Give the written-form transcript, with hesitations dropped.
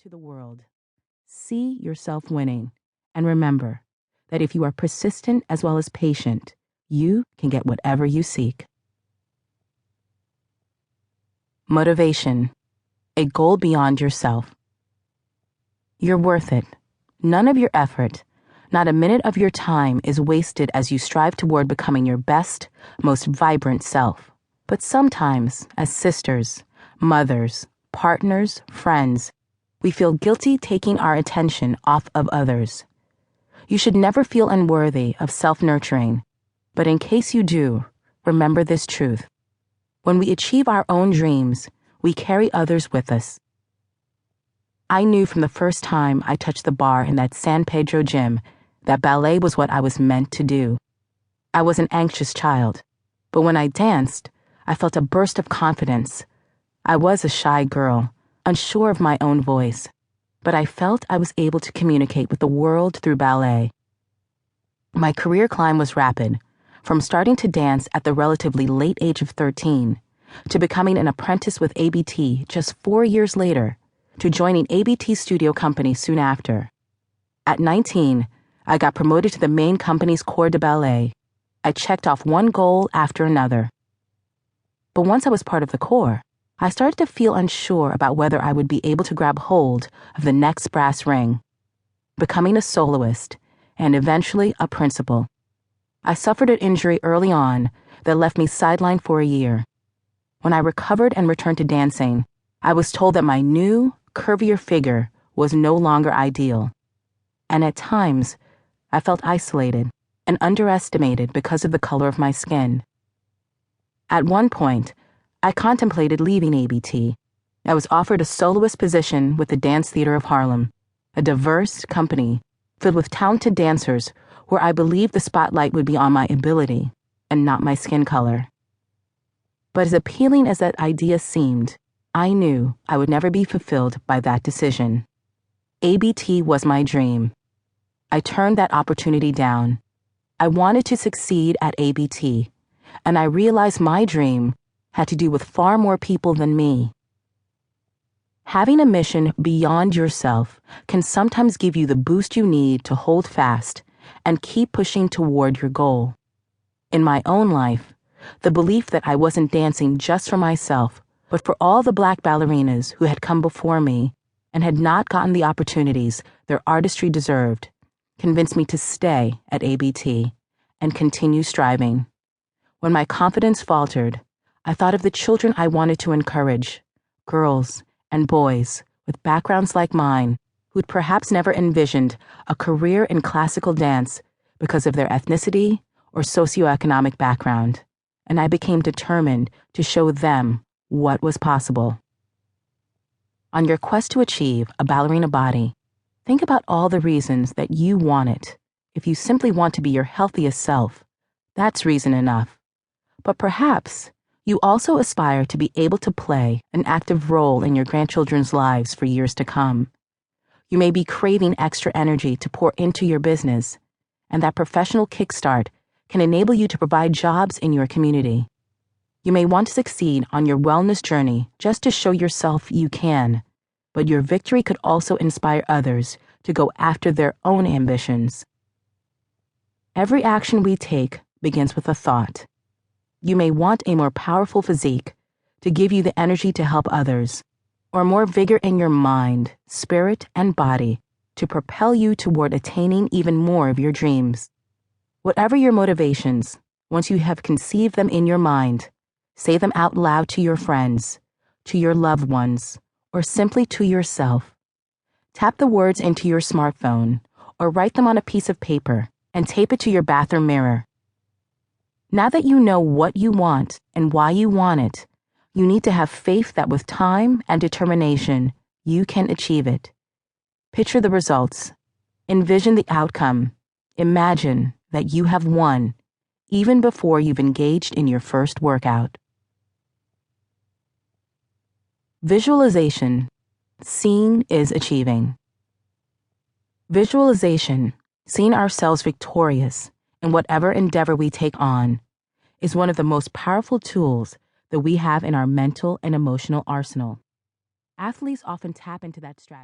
to the world. See yourself winning, and remember that if you are persistent as well as patient, you can get whatever you seek. Motivation, a goal beyond yourself. You're worth it. None of your effort, not a minute of your time is wasted as you strive toward becoming your best, most vibrant self. But sometimes, as sisters, mothers, partners, friends, we feel guilty taking our attention off of others. You should never feel unworthy of self-nurturing, but in case you do, remember this truth. When we achieve our own dreams, we carry others with us. I knew from the first time I touched the bar in that San Pedro gym that ballet was what I was meant to do. I was an anxious child, but when I danced, I felt a burst of confidence. I was a shy girl, unsure of my own voice, but I felt I was able to communicate with the world through ballet. My career climb was rapid, from starting to dance at the relatively late age of 13, to becoming an apprentice with ABT just 4 years later, to joining ABT Studio Company soon after. At 19, I got promoted to the main company's corps de ballet. I checked off one goal after another. But once I was part of the corps, I started to feel unsure about whether I would be able to grab hold of the next brass ring, becoming a soloist, and eventually a principal. I suffered an injury early on that left me sidelined for a year. When I recovered and returned to dancing, I was told that my new, curvier figure was no longer ideal. And at times, I felt isolated and underestimated because of the color of my skin. At one point, I contemplated leaving ABT. I was offered a soloist position with the Dance Theater of Harlem, a diverse company filled with talented dancers where I believed the spotlight would be on my ability and not my skin color. But as appealing as that idea seemed, I knew I would never be fulfilled by that decision. ABT was my dream. I turned that opportunity down. I wanted to succeed at ABT, and I realized my dream had to do with far more people than me. Having a mission beyond yourself can sometimes give you the boost you need to hold fast and keep pushing toward your goal. In my own life, the belief that I wasn't dancing just for myself, but for all the Black ballerinas who had come before me and had not gotten the opportunities their artistry deserved, convinced me to stay at ABT and continue striving. When my confidence faltered, I thought of the children I wanted to encourage, girls and boys with backgrounds like mine who'd perhaps never envisioned a career in classical dance because of their ethnicity or socioeconomic background, and I became determined to show them what was possible. On your quest to achieve a ballerina body, think about all the reasons that you want it. If you simply want to be your healthiest self, that's reason enough. But perhaps you also aspire to be able to play an active role in your grandchildren's lives for years to come. You may be craving extra energy to pour into your business, and that professional kickstart can enable you to provide jobs in your community. You may want to succeed on your wellness journey just to show yourself you can, but your victory could also inspire others to go after their own ambitions. Every action we take begins with a thought. You may want a more powerful physique to give you the energy to help others, or more vigor in your mind, spirit, and body to propel you toward attaining even more of your dreams. Whatever your motivations, once you have conceived them in your mind, say them out loud to your friends, to your loved ones, or simply to yourself. Tap the words into your smartphone, or write them on a piece of paper and tape it to your bathroom mirror. Now that you know what you want and why you want it, you need to have faith that with time and determination, you can achieve it. Picture the results. Envision the outcome. Imagine that you have won, even before you've engaged in your first workout. Visualization. Seeing is achieving. Visualization, seeing ourselves victorious in whatever endeavor we take on, is one of the most powerful tools that we have in our mental and emotional arsenal. Athletes often tap into that strategy.